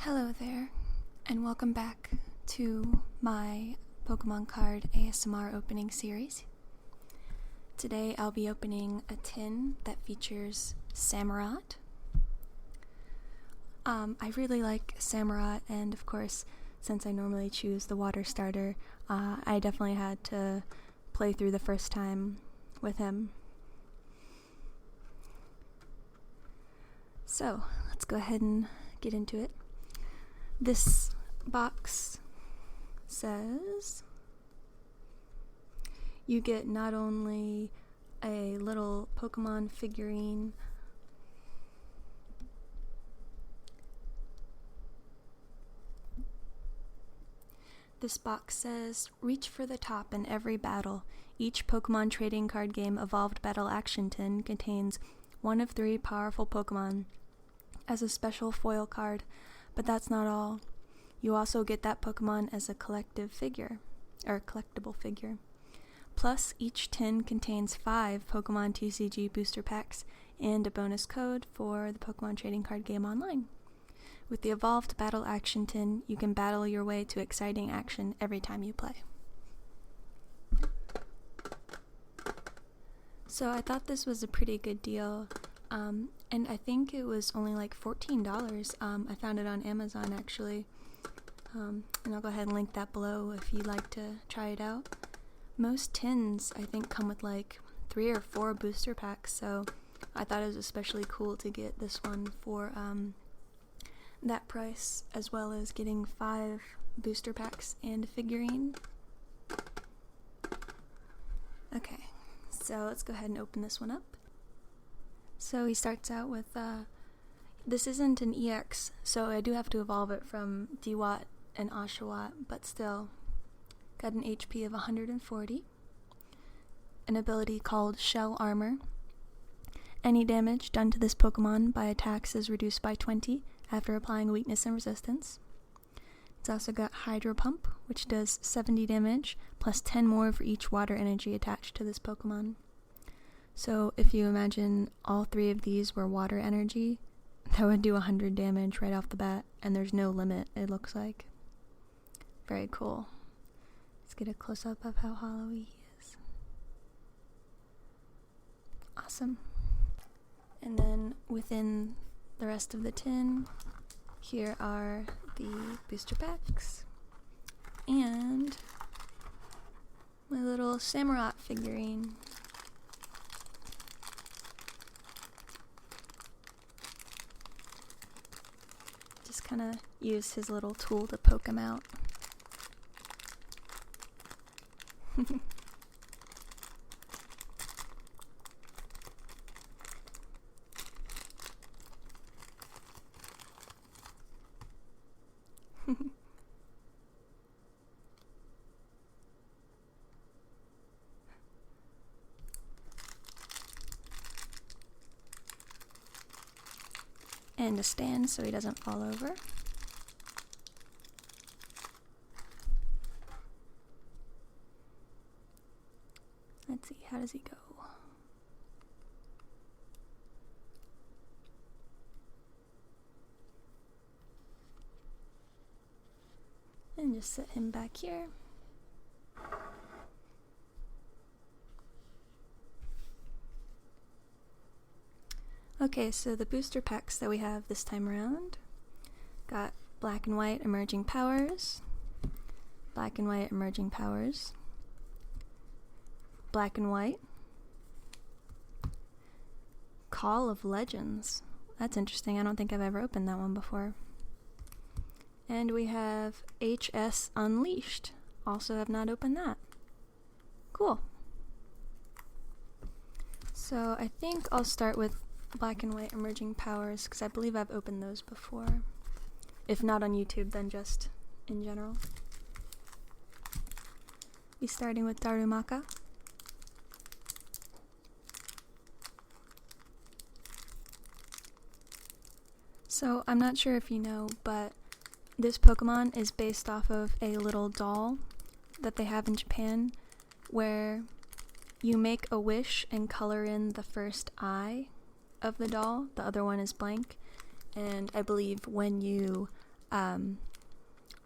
Hello there, and welcome back to my Pokemon card ASMR opening series. Today I'll be opening a tin that features Samurott. I really like Samurott, and of course, since I normally choose the water starter, I definitely had to play through the first time with him. So, let's go ahead and get into it. This box says you get not only a little Pokemon figurine, this box says, reach for the top in every battle. Each Pokemon trading card game Evolved Battle Action Tin contains one of 3 powerful Pokemon as a special foil card. But that's not all. You also get that Pokemon as a collectible figure. Plus, each tin contains 5 Pokemon TCG booster packs and a bonus code for the Pokemon trading card game online. With the Evolved Battle Action Tin, you can battle your way to exciting action every time you play. So I thought this was a pretty good deal. And I think it was only like $14. I found it on Amazon actually. And I'll go ahead and link that below if you'd like to try it out. Most tins, I think, come with like 3 or 4 booster packs, so I thought it was especially cool to get this one for that price, as well as getting 5 booster packs and a figurine. Okay, so let's go ahead and open this one up. So he starts out with, this isn't an EX, so I do have to evolve it from Dewott and Oshawott, but still, got an HP of 140, an ability called Shell Armor. Any damage done to this Pokemon by attacks is reduced by 20 after applying weakness and resistance. It's also got Hydro Pump, which does 70 damage, plus 10 more for each water energy attached to this Pokemon. So if you imagine all 3 of these were water energy, that would do 100 damage right off the bat, and there's no limit, it looks like. Very cool. Let's get a close-up of how hollowy he is. Awesome. And then within the rest of the tin, here are the booster packs, and my little Samurott figurine. Just kind of use his little tool to poke him out. And a stand so he doesn't fall over. Let's see, how does he go? And just set him back here. Okay, so the booster packs that we have this time around got Black and White Emerging Powers, Black and White Emerging Powers, Black and White, Call of Legends. That's interesting, I don't think I've ever opened that one before. And we have HS Unleashed. Also have not opened that. Cool. So I think I'll start with Black and White Emerging Powers, because I believe I've opened those before. If not on YouTube, then just in general. Be starting with Darumaka. So I'm not sure if you know, but this Pokemon is based off of a little doll that they have in Japan, where you make a wish and color in the first eye of the doll, the other one is blank, and I believe when you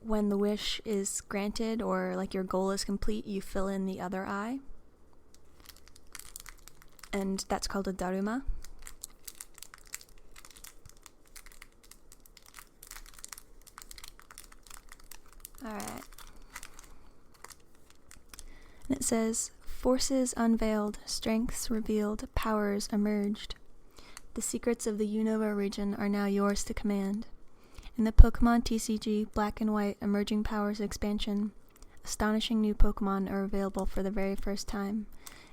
when the wish is granted or like your goal is complete, you fill in the other eye. And that's called a daruma. Alright. And it says, forces unveiled, strengths revealed, powers emerged. The secrets of the Unova region are now yours to command. In the Pokemon TCG Black and White Emerging Powers expansion, astonishing new Pokemon are available for the very first time,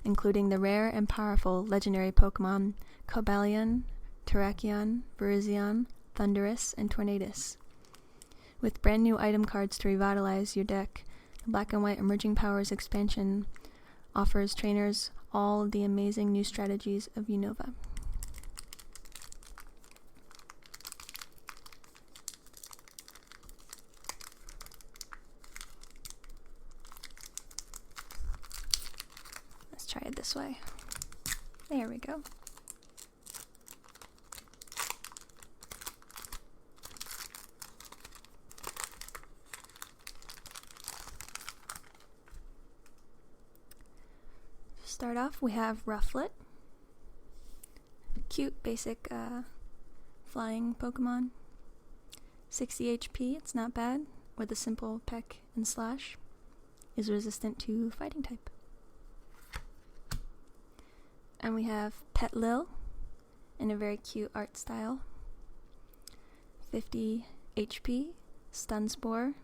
including the rare and powerful legendary Pokemon Cobalion, Terrakion, Virizion, Thundurus, and Tornadus. With brand new item cards to revitalize your deck, the Black and White Emerging Powers expansion offers trainers all of the amazing new strategies of Unova. Let's try it this way. There we go. Start off, we have Rufflet, cute basic flying Pokemon, 60 HP, it's not bad, with a simple peck and slash, is resistant to fighting type. And we have Petlil in a very cute art style, 50 HP, Stun Spore,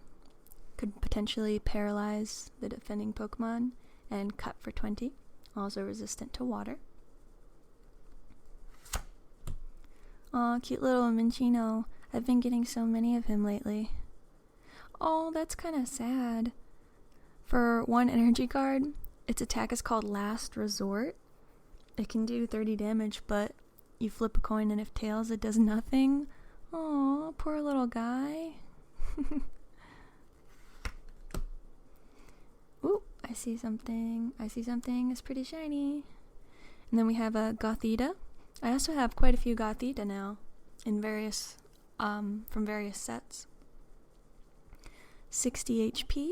could potentially paralyze the defending Pokemon, and cut for 20. Also resistant to water. Aw, cute little Minccino. I've been getting so many of him lately. Oh, that's kind of sad. For one energy card, its attack is called Last Resort. It can do 30 damage, but you flip a coin and if tails, it does nothing. Aw, poor little guy. Ooh, I see something. It's pretty shiny. And then we have a Gothita. I also have quite a few Gothita now in various, from various sets. 60 HP,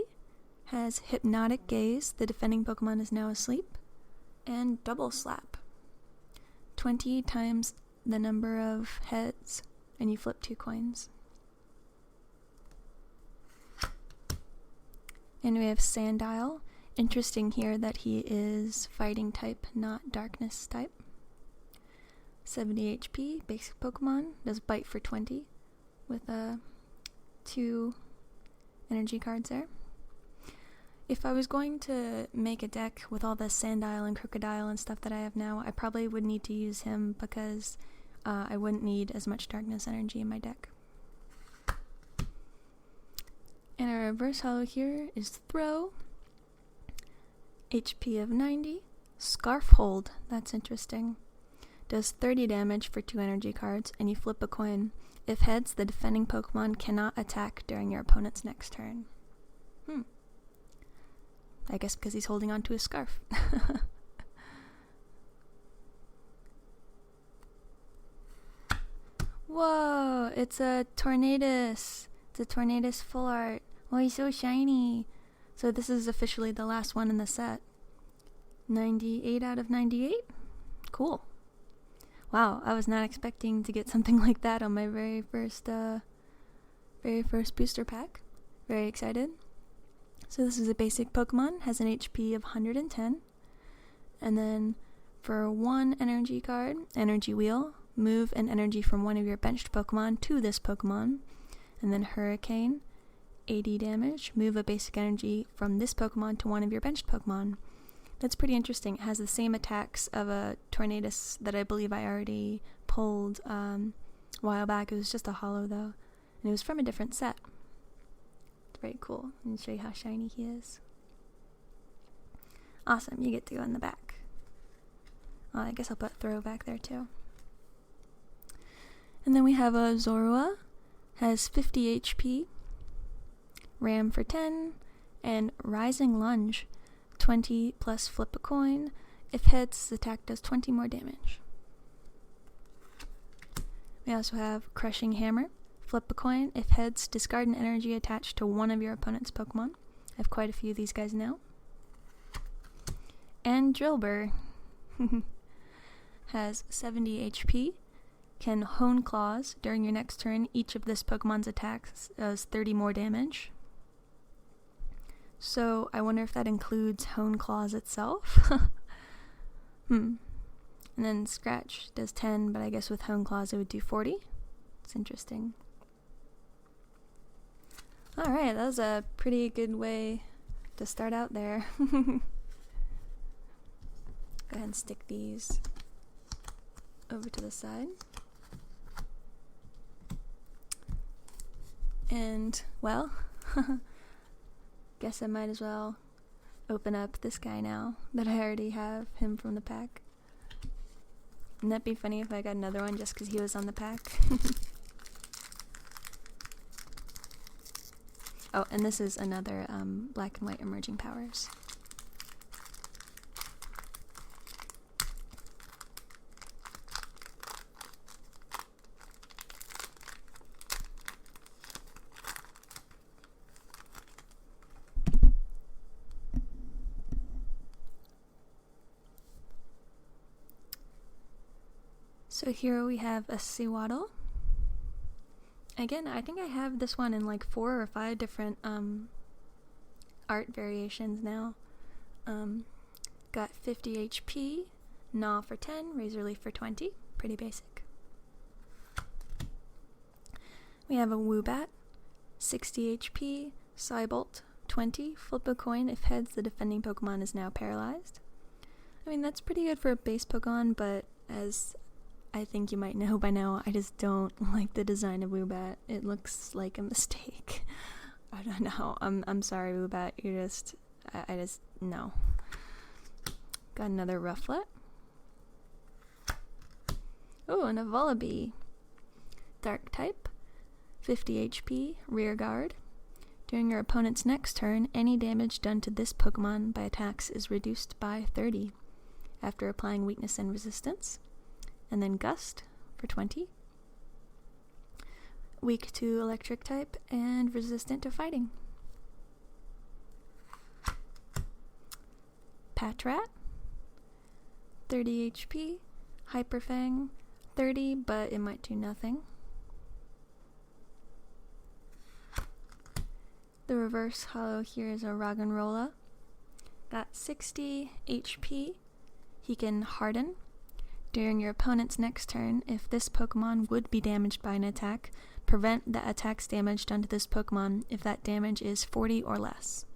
has Hypnotic Gaze, the defending Pokemon is now asleep, and Double Slap. 20 times the number of heads, and you flip 2 coins. And we have Sandile. Interesting here that he is fighting type, not darkness type. 70 HP, basic Pokemon, does bite for 20 with 2 energy cards there. If I was going to make a deck with all the Sandile and Crocodile and stuff that I have now, I probably would need to use him because I wouldn't need as much darkness energy in my deck. And our reverse holo here is Throw, HP of 90, Scarf Hold, that's interesting, does 30 damage for 2 energy cards, and you flip a coin. If heads, the defending Pokemon cannot attack during your opponent's next turn. I guess because he's holding onto his scarf. Whoa, it's a Tornadus. It's a Tornadus full art. Oh, he's so shiny. So this is officially the last one in the set. 98 out of 98? Cool. Wow, I was not expecting to get something like that on my very first booster pack. Very excited. So this is a basic Pokemon, has an HP of 110. And then for 1 energy card, Energy Wheel, move an energy from one of your benched Pokemon to this Pokemon. And then Hurricane, 80 damage, move a basic energy from this Pokemon to one of your benched Pokemon. That's pretty interesting. It has the same attacks of a Tornadus that I believe I already pulled a while back. It was just a holo though, and it was from a different set. It's very cool. Let me show you how shiny he is. Awesome, you get to go in the back. I guess I'll put Throw back there too. And then we have a Zorua, has 50 HP, Ram for 10, and Rising Lunge, 20 plus flip a coin. If heads, the attack does 20 more damage. We also have Crushing Hammer, Flip a coin. If heads, discard an energy attached to one of your opponent's Pokemon. I have quite a few of these guys now. And Drillbur has 70 HP, can Hone Claws. During your next turn, each of this Pokemon's attacks does 30 more damage. So I wonder if that includes Hone Claws itself. And then Scratch does 10, but I guess with Hone Claws it would do 40. It's interesting. Alright, that was a pretty good way to start out there. Go ahead and stick these over to the side. And, well, guess I might as well open up this guy now that I already have him from the pack. Wouldn't that be funny if I got another one just because he was on the pack? Oh, and this is another black and white emerging powers. So here we have a Sewaddle. Again, I think I have this one in like 4 or 5 different art variations now. Got 50 HP, Gnaw for 10, Razor Leaf for 20. Pretty basic. We have a Woobat, 60 HP, Psybolt, 20. Flip a coin. If heads, the defending Pokemon is now paralyzed. I mean, that's pretty good for a base Pokemon, but as I think you might know by now, I just don't like the design of Woobat. It looks like a mistake. I don't know. I'm sorry, Woobat. I just, no. Got another Rufflet. Oh, and a Vullaby. Dark type, 50 HP, rear guard. During your opponent's next turn, any damage done to this Pokemon by attacks is reduced by 30 after applying weakness and resistance. And then Gust for 20. Weak to electric type and resistant to fighting. Patrat, 30 HP. Hyperfang, 30, but it might do nothing. The reverse holo here is a Roggenrola. Got 60 HP. He can harden. During your opponent's next turn, if this Pokemon would be damaged by an attack, prevent the attack's damage done to this Pokemon if that damage is 40 or less.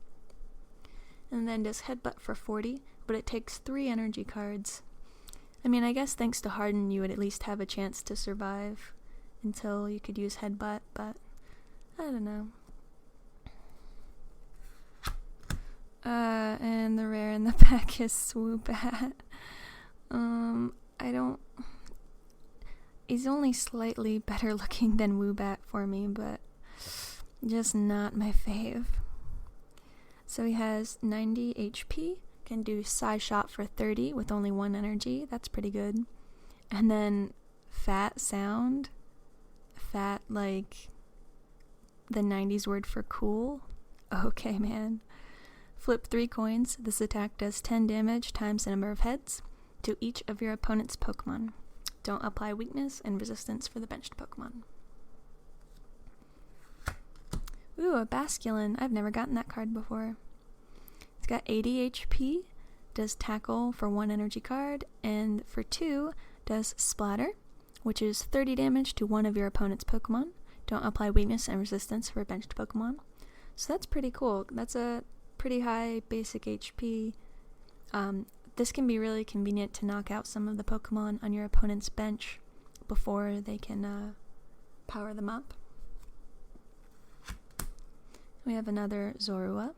And then does Headbutt for 40, but it takes 3 energy cards. I mean, I guess thanks to Harden you would at least have a chance to survive until you could use Headbutt, but I don't know. And the rare in the pack is Swoobat. He's only slightly better looking than Woobat for me, but just not my fave. So he has 90 HP, can do Psy Shot for 30 with only 1 energy. That's pretty good. And then Fat Sound. Fat, like the 90s word for cool. Okay, man. Flip 3 coins. This attack does 10 damage times the number of heads to each of your opponent's Pokemon. Don't apply weakness and resistance for the benched Pokemon. Ooh, a Basculin. I've never gotten that card before. It's got 80 HP, does Tackle for 1 energy card, and for 2, does Splatter, which is 30 damage to one of your opponent's Pokemon. Don't apply weakness and resistance for a benched Pokemon. So that's pretty cool. That's a pretty high basic HP. This can be really convenient to knock out some of the Pokemon on your opponent's bench before they can power them up. We have another Zorua.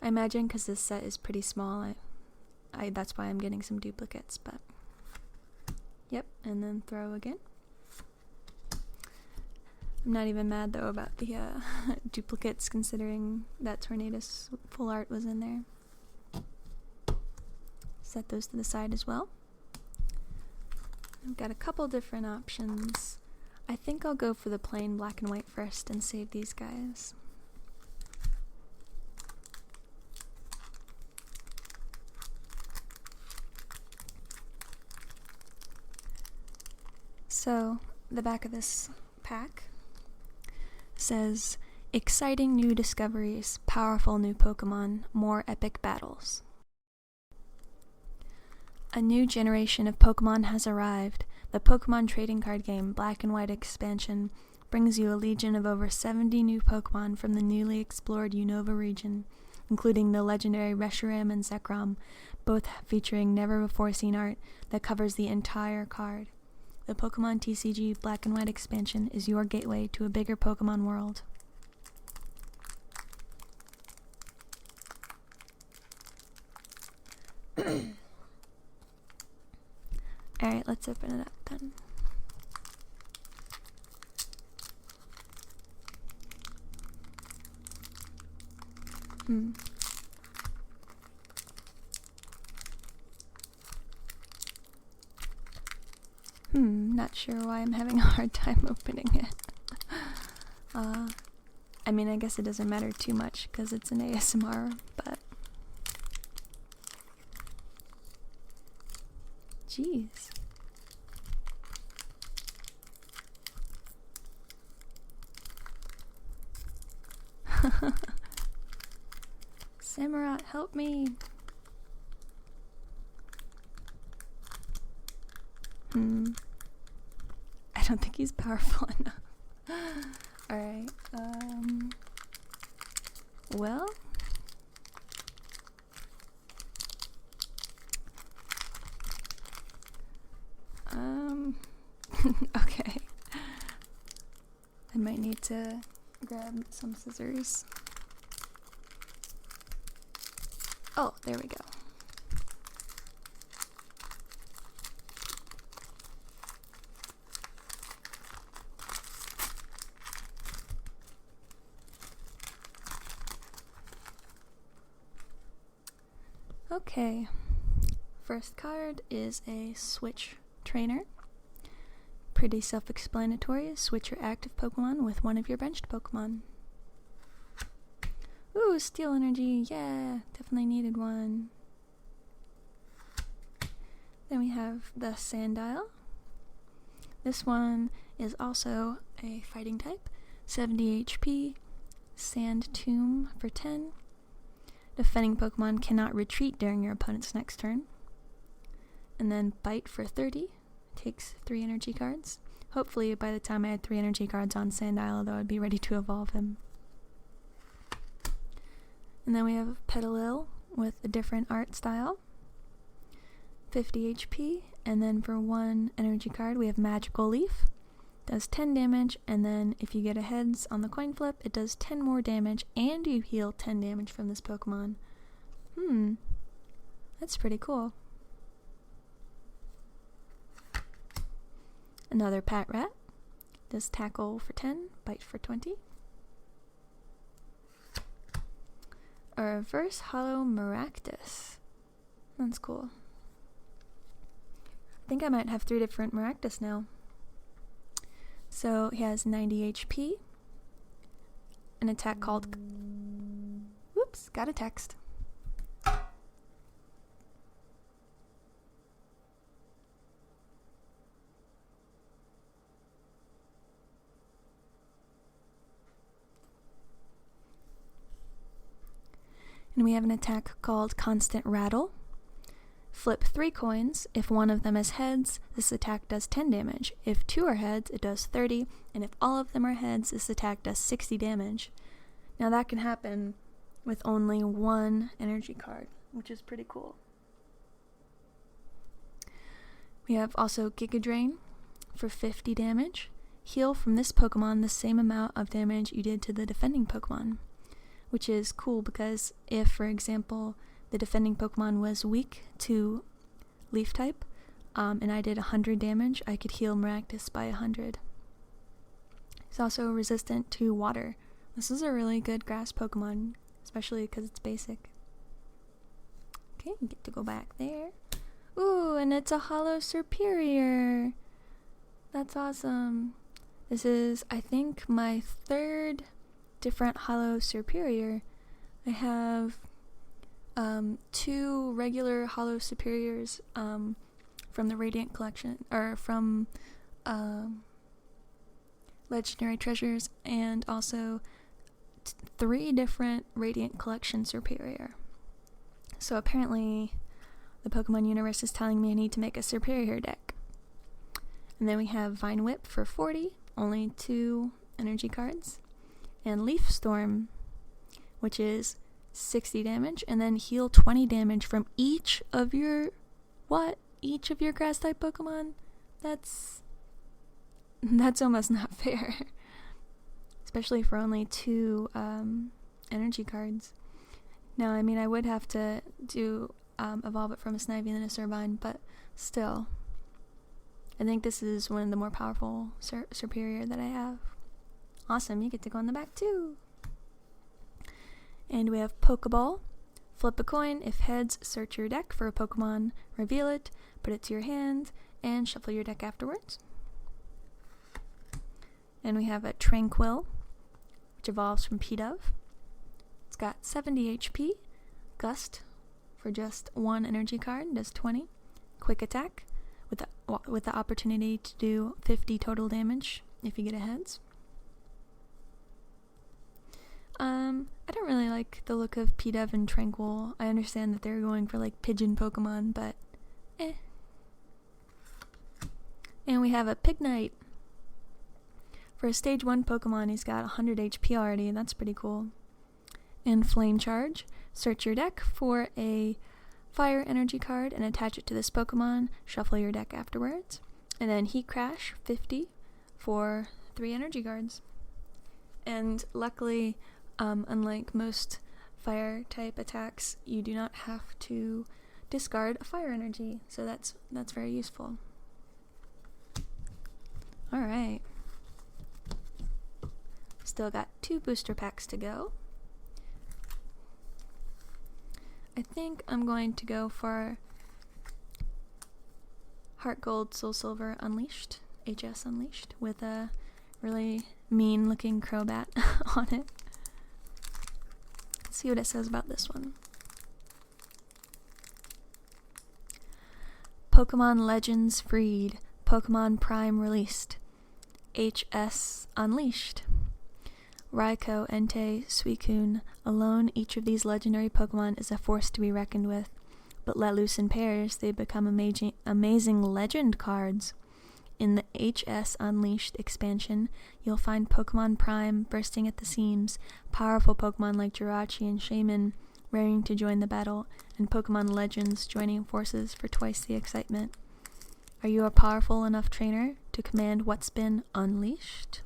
I imagine because this set is pretty small, that's why I'm getting some duplicates, but yep, and then throw again. I'm not even mad though about the duplicates considering that Tornadus full art was in there. Set those to the side as well. I've got a couple different options. I think I'll go for the plain black and white first and save these guys. So, the back of this pack says, exciting new discoveries, powerful new Pokemon, more epic battles. A new generation of Pokemon has arrived. The Pokemon trading card game Black and White expansion brings you a legion of over 70 new Pokemon from the newly explored Unova region, including the legendary Reshiram and Zekrom, both featuring never-before-seen art that covers the entire card. The Pokemon TCG Black and White expansion is your gateway to a bigger Pokemon world. Alright, let's open it up then. Not sure why I'm having a hard time opening it. I mean, I guess it doesn't matter too much because it's an ASMR, but... Jeez. Samurott, help me! I don't think he's powerful enough. Alright, well... okay. I might need to grab some scissors. Oh, there we go. Okay, first card is a Switch Trainer. Pretty self-explanatory. Switch your active Pokemon with one of your benched Pokemon. Ooh, Steel Energy, yeah, definitely needed one. Then we have the Sandile. This one is also a fighting type, 70 HP, Sand Tomb for 10. Defending Pokemon cannot retreat during your opponent's next turn. And then Bite for 30. Takes 3 energy cards. Hopefully by the time I had 3 energy cards on Sandile, though, I'd be ready to evolve him. And then we have Petalil with a different art style. 50 HP. And then for 1 energy card, we have Magical Leaf. Does 10 damage, and then if you get a heads on the coin flip, it does 10 more damage, and you heal 10 damage from this Pokemon. That's pretty cool. Another Patrat. Does tackle for 10, bite for 20. A reverse hollow Maractus. That's cool. I think I might have 3 different Maractus now. So he has 90 HP. An attack called... Whoops, got a text. And we have an attack called Constant Rattle. Flip 3 coins. If one of them is heads, this attack does 10 damage. If 2 are heads, it does 30. And if all of them are heads, this attack does 60 damage. Now that can happen with only 1 energy card, which is pretty cool. We have also Giga Drain for 50 damage. Heal from this Pokemon the same amount of damage you did to the defending Pokemon, which is cool because if, for example, the defending Pokemon was weak to Leaf type, and I did 100 damage, I could heal Maractus by 100. He's also resistant to water. This is a really good grass Pokemon, especially because it's basic. Okay, get to go back there. Ooh, and it's a Hollow Superior! That's awesome. This is, I think, my third different Hollow Superior. I have 2 regular Hollow Superiors from the Radiant Collection, or from Legendary Treasures, and also 3 different Radiant Collection Superior. So apparently the Pokemon universe is telling me I need to make a Superior deck. And then we have Vine Whip for 40, only 2 energy cards, and Leaf Storm, which is 60 damage, and then heal 20 damage from each of your grass type Pokemon. That's almost not fair. Especially for only 2 energy cards. Now, I mean, I would have to do evolve it from a Snivy and then a Servine, but still, I think this is one of the more powerful Superior that I have. Awesome, you get to go on the back too. And we have Pokeball. Flip a coin. If heads, search your deck for a Pokemon, reveal it, put it to your hand, and shuffle your deck afterwards. And we have a Tranquil, which evolves from P-Dove. It's got 70 HP, Gust for just 1 energy card, does 20, Quick Attack with the opportunity to do 50 total damage if you get a heads. I don't really like the look of P-Dove and Tranquil. I understand that they're going for like pigeon Pokemon, but eh. And we have a Pignite. For a stage 1 Pokemon, he's got 100 HP already. That's pretty cool. And Flame Charge. Search your deck for a fire energy card and attach it to this Pokemon. Shuffle your deck afterwards. And then Heat Crash, 50 for 3 energy cards. And luckily, unlike most fire type attacks, you do not have to discard a fire energy. So that's very useful. Alright. Still got 2 booster packs to go. I think I'm going to go for Heart Gold, Soul Silver Unleashed, HS Unleashed, with a really mean looking Crobat on it. Let's see what it says about this one. Pokemon Legends freed. Pokemon Prime released. HS Unleashed. Raikou, Entei, Suicune. Alone, each of these legendary Pokemon is a force to be reckoned with, but let loose in pairs, they become amazing legend cards. In the HS Unleashed expansion, you'll find Pokemon Prime bursting at the seams, powerful Pokemon like Jirachi and Shaman raring to join the battle, and Pokemon Legends joining forces for twice the excitement. Are you a powerful enough trainer to command what's been unleashed?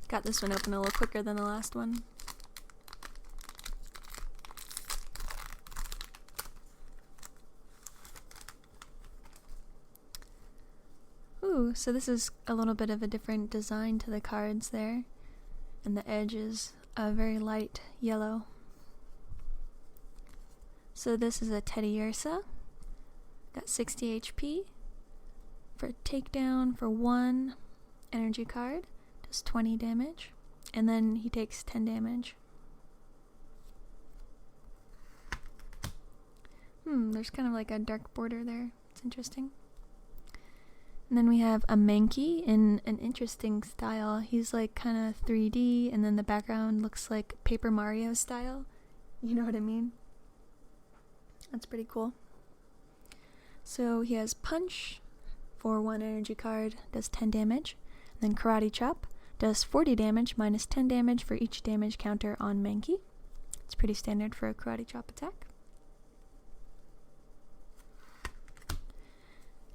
Got this one open a little quicker than the last one. Ooh, so this is a little bit of a different design to the cards there. And the edge is a very light yellow. So this is a Teddiursa. Got 60 HP. For takedown for 1 energy card. 20 damage, and then he takes 10 damage. There's kind of like a dark border there. It's interesting. And then we have a Mankey in an interesting style. He's like kind of 3D, and then the background looks like Paper Mario style. You know what I mean? That's pretty cool. So he has Punch for 1 energy card, does 10 damage. And then Karate Chop does 40 damage, minus 10 damage for each damage counter on Mankey. It's pretty standard for a Karate Chop attack.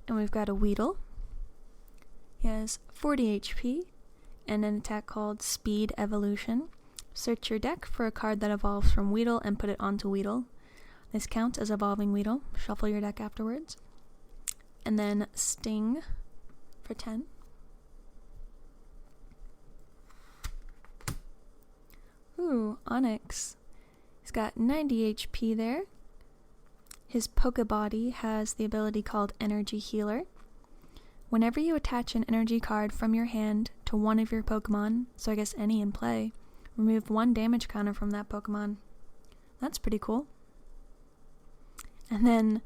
And we've got a Weedle. He has 40 HP and an attack called Speed Evolution. Search your deck for a card that evolves from Weedle and put it onto Weedle. This counts as evolving Weedle. Shuffle your deck afterwards. And then Sting for 10. Ooh, Onyx. He's got 90 HP there. His Pokebody has the ability called Energy Healer. Whenever you attach an energy card from your hand to one of your Pokemon, so I guess any in play, remove 1 damage counter from that Pokemon. That's pretty cool. And then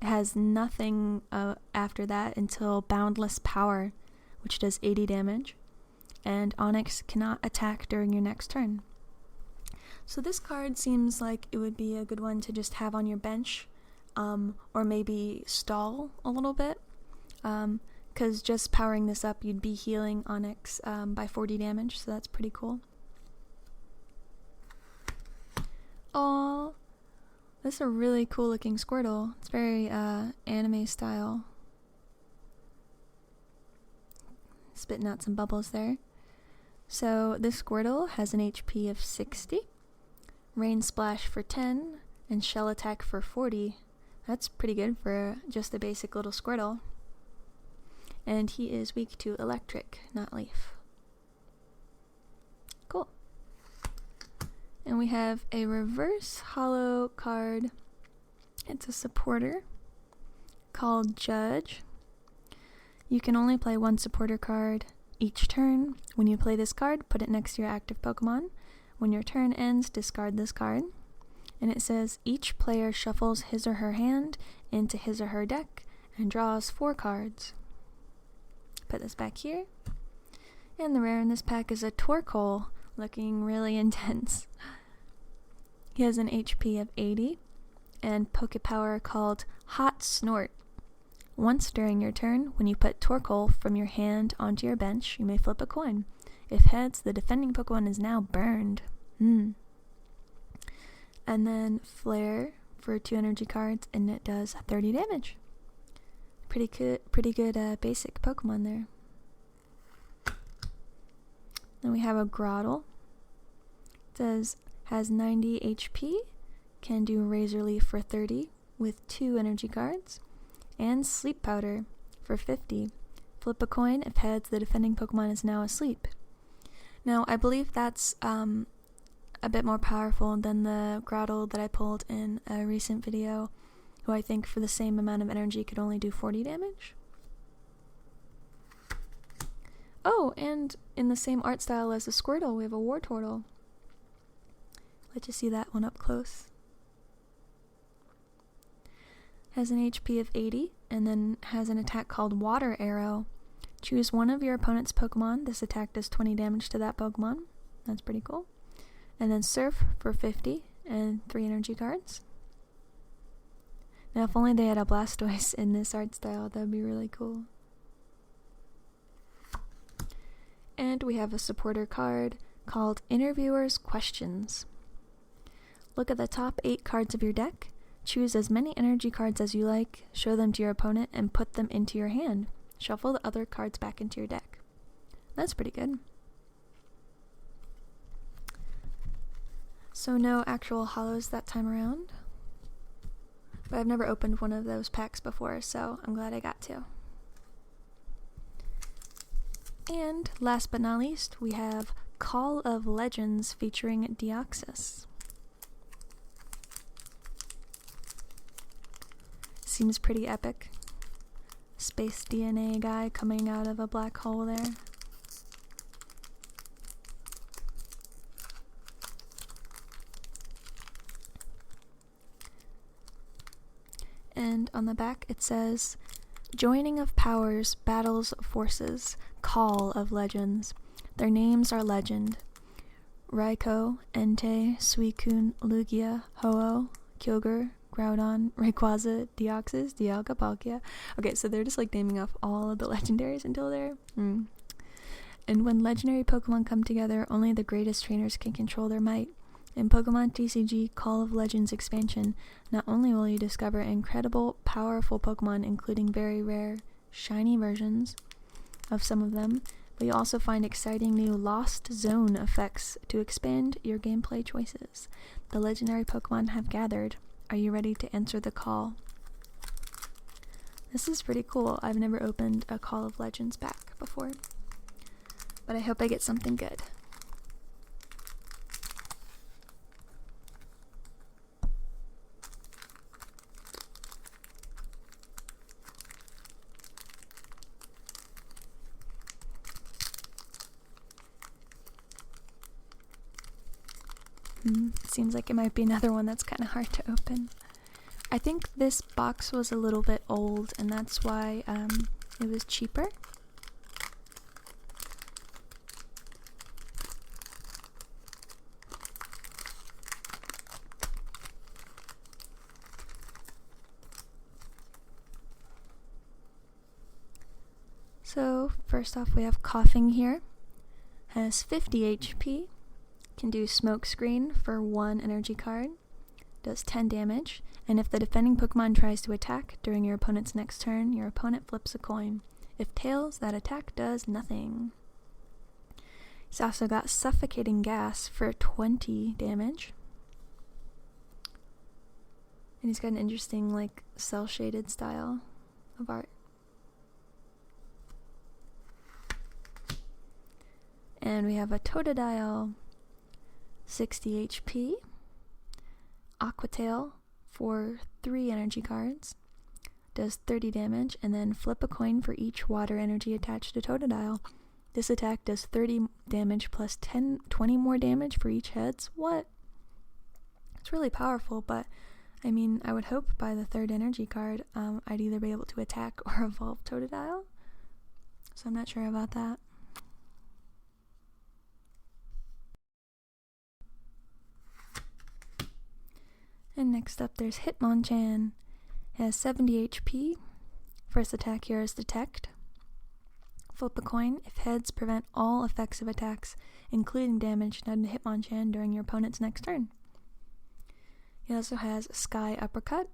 it has nothing after that until Boundless Power, which does 80 damage. And Onyx cannot attack during your next turn. So this card seems like it would be a good one to just have on your bench, or maybe stall a little bit. Because just powering this up, you'd be healing Onyx by 40 damage, so that's pretty cool. Aww, this is a really cool looking Squirtle. It's very anime style. Spitting out some bubbles there. So this Squirtle has an HP of 60, Rain Splash for 10, and Shell Attack for 40. That's pretty good for just a basic little Squirtle. And he is weak to Electric, not Leaf. Cool. And we have a reverse holo card. It's a supporter called Judge. You can only play 1 supporter card each turn. When you play this card, put it next to your active Pokemon. When your turn ends, discard this card. And it says each player shuffles his or her hand into his or her deck and draws 4 cards. Put this back here. And the rare in this pack is a Torkoal, looking really intense. He has an HP of 80 and Pokepower called Hot Snort. Once during your turn, when you put Torkoal from your hand onto your bench, you may flip a coin. If heads, the defending Pokemon is now burned. And then Flare for 2 energy cards, and it does 30 damage. Pretty good basic Pokemon there. Then we have a Grotle. It has 90 HP, can do Razor Leaf for 30 with 2 energy cards, and Sleep Powder for 50. Flip a coin. If heads, the defending Pokemon is now asleep. Now, I believe that's a bit more powerful than the Grotle that I pulled in a recent video, who I think for the same amount of energy could only do 40 damage. Oh, and in the same art style as the Squirtle, we have a Wartortle. Let you see that one up close. Has an HP of 80, and then has an attack called Water Arrow. Choose one of your opponent's Pokemon. This attack does 20 damage to that Pokemon. That's pretty cool. And then Surf for 50, and 3 energy cards. Now, if only they had a Blastoise in this art style, that would be really cool. And we have a supporter card called Interviewer's Questions. Look at the top 8 cards of your deck. Choose as many energy cards as you like, show them to your opponent, and put them into your hand. Shuffle the other cards back into your deck. That's pretty good. So no actual holos that time around. But I've never opened one of those packs before, so I'm glad I got to. And last but not least, we have Call of Legends featuring Deoxys. Seems pretty epic. Space DNA guy coming out of a black hole there. And on the back it says, Joining of Powers, Battles Forces, Call of Legends. Their names are legend. Raikou, Entei, Suicune, Lugia, Ho-Oh, Kyogre, Groudon, Rayquaza, Deoxys, Dialga, Palkia. Okay, so they're just like naming off all of the legendaries until there. And when legendary Pokemon come together, only the greatest trainers can control their might. In Pokemon TCG Call of Legends expansion, not only will you discover incredible, powerful Pokemon, including very rare, shiny versions of some of them, but you'll also find exciting new Lost Zone effects to expand your gameplay choices. The legendary Pokemon have gathered. Are you ready to answer the call? This is pretty cool. I've never opened a Call of Legends pack before, but I hope I get something good. Seems like it might be another one that's kind of hard to open. I think this box was a little bit old, and that's why it was cheaper. So first off, we have Coughing here. Has 50 HP. Can do Smoke Screen for 1 energy card. Does 10 damage. And if the defending Pokemon tries to attack during your opponent's next turn, your opponent flips a coin. If tails, that attack does nothing. He's also got Suffocating Gas for 20 damage. And he's got an interesting, like, cel-shaded style of art. And we have a Totodile, 60 HP. Aquatail for 3 energy cards. Does 30 damage, and then flip a coin for each water energy attached to Totodile. This attack does 30 damage plus 20 more damage for each heads. What? It's really powerful, but I mean, I would hope by the 3rd energy card, I'd either be able to attack or evolve Totodile. So I'm not sure about that. And next up, there's Hitmonchan. It has 70 HP. First attack here is Detect. Flip a coin. If heads, prevent all effects of attacks, including damage done to Hitmonchan during your opponent's next turn. It also has Sky Uppercut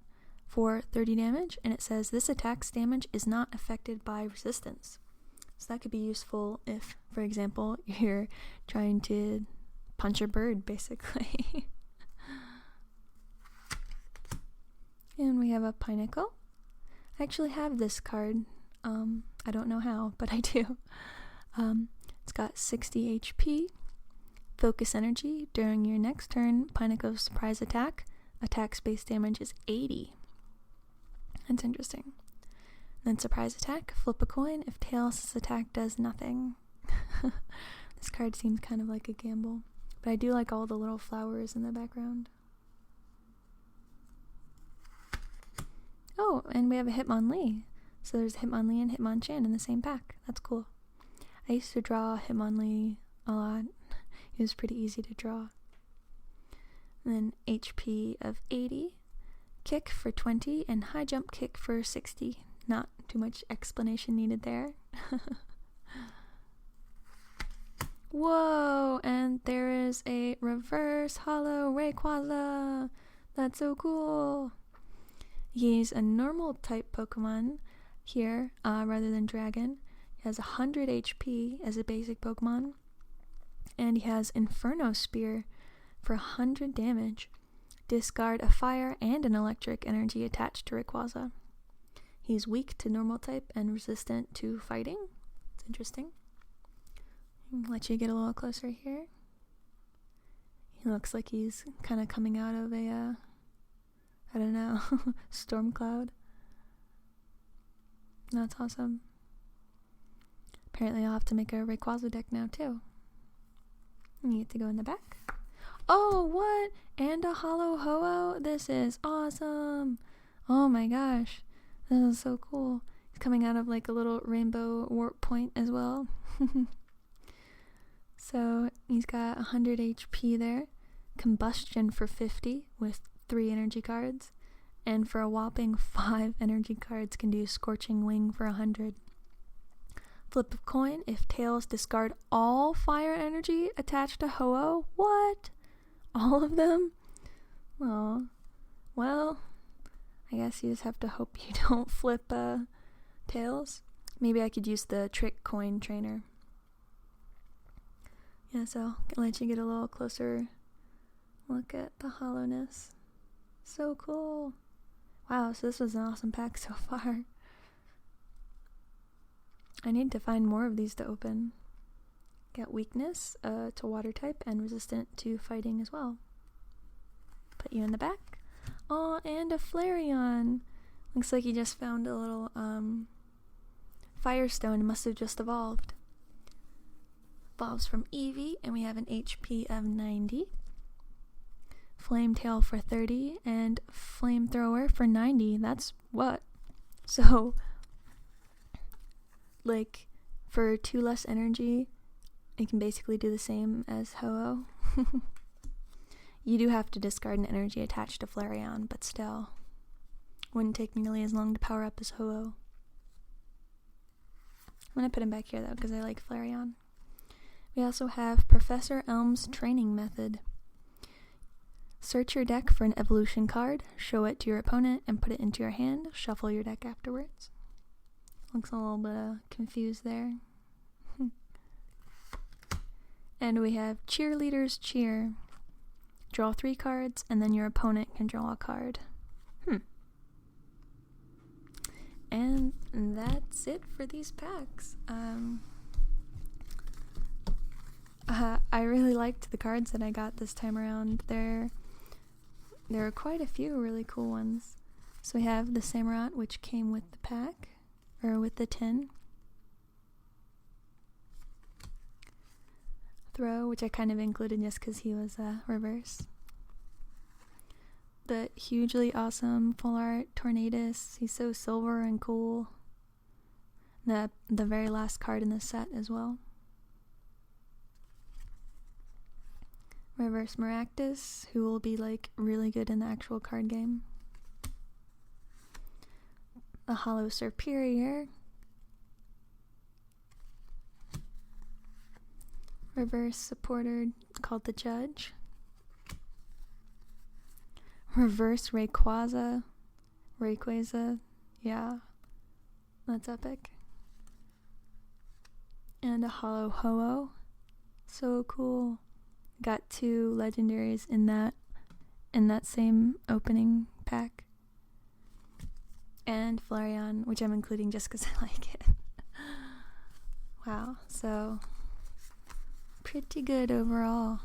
for 30 damage, and it says this attack's damage is not affected by resistance. So that could be useful if, for example, you're trying to punch a bird, basically. And we have a Pineco. I actually have this card. I don't know how, but I do. It's got 60 HP. Focus Energy. During your next turn, Pineco's surprise attack. Attack space damage is 80. That's interesting. Then surprise attack. Flip a coin. If tails, this attack does nothing. This card seems kind of like a gamble. But I do like all the little flowers in the background. Oh, and we have a Hitmonlee. So there's Hitmonlee and Hitmonchan in the same pack. That's cool. I used to draw Hitmonlee a lot. It was pretty easy to draw. And then HP of 80, Kick for 20, and High Jump Kick for 60. Not too much explanation needed there. Whoa, and there is a reverse holo Rayquaza. That's so cool. He's a normal type Pokemon here, rather than Dragon. He has 100 HP as a basic Pokemon. And he has Inferno Spear for 100 damage. Discard a fire and an electric energy attached to Rayquaza. He's weak to normal type and resistant to fighting. It's interesting. I'll let you get a little closer here. He looks like he's kind of coming out of a I don't know, storm cloud. That's awesome. Apparently I'll have to make a Rayquaza deck now too. You get to go in the back. Oh, what? And a holo Ho-Oh? This is awesome. Oh my gosh. This is so cool. It's coming out of like a little rainbow warp point as well. So he's got 100 HP there. Combustion for 50 with 3 energy cards, and for a whopping 5 energy cards can do Scorching Wing for 100. Flip a coin. If tails, discard all fire energy attached to Ho-Oh. What? All of them? Oh, well, I guess you just have to hope you don't flip tails. Maybe I could use the Trick Coin Trainer. Yeah, so I'll let you get a little closer look at the hollowness. So cool. Wow, so this was an awesome pack so far. I need to find more of these to open. Got weakness to water type and resistant to fighting as well. Put you in the back. Oh, and a Flareon. Looks like he just found a little Firestone. It must have just evolved. Evolves from Eevee, and we have an HP of 90. Flametail for 30, and Flamethrower for 90. That's what? So, like, for 2 less energy, it can basically do the same as Ho-Oh. You do have to discard an energy attached to Flareon, but still. Wouldn't take nearly as long to power up as Ho-Oh. I'm going to put him back here, though, because I like Flareon. We also have Professor Elm's Training Method. Search your deck for an evolution card, show it to your opponent, and put it into your hand. Shuffle your deck afterwards. Looks a little bit confused there. And we have Cheerleader's Cheer. Draw 3 cards, and then your opponent can draw a card. And that's it for these packs. I really liked the cards that I got this time around. There are quite a few really cool ones. So we have the Samurott, which came with the pack, or with the tin. Throw, which I kind of included just because he was reverse. The hugely awesome full art Tornadus. He's so silver and cool. The very last card in the set as well. Reverse Maractus, who will be like really good in the actual card game. The Hollow Superior. Reverse Supporter called the Judge. Reverse Rayquaza. Yeah. That's epic. And a Hollow Ho-Oh. So cool. Got 2 legendaries in that same opening pack. And Flareon, which I'm including just because I like it. Wow, so pretty good overall.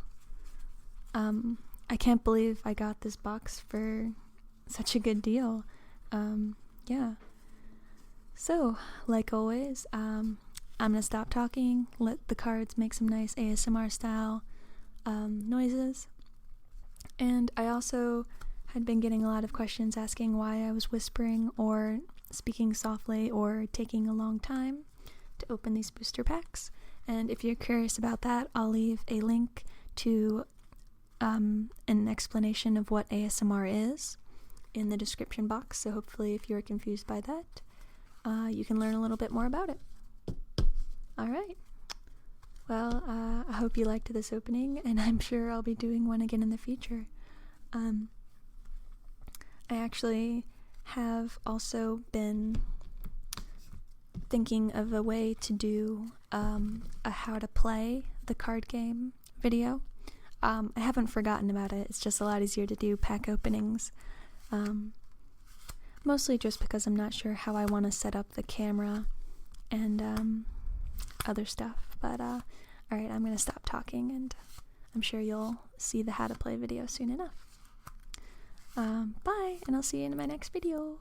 I can't believe I got this box for such a good deal. Yeah. So, like always, I'm gonna stop talking, let the cards make some nice ASMR style noises. And I also had been getting a lot of questions asking why I was whispering or speaking softly or taking a long time to open these booster packs. And if you're curious about that, I'll leave a link to an explanation of what ASMR is in the description box. So hopefully if you're confused by that, you can learn a little bit more about it. Alright. Well, I hope you liked this opening, and I'm sure I'll be doing one again in the future. I actually have also been thinking of a way to do a how to play the card game video. I haven't forgotten about it. It's just a lot easier to do pack openings. Mostly just because I'm not sure how I want to set up the camera and other stuff. But alright, I'm going to stop talking, and I'm sure you'll see the how to play video soon enough. Bye, and I'll see you in my next video.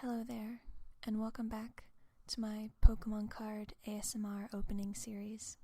Hello there, and welcome back to my Pokemon card ASMR opening series.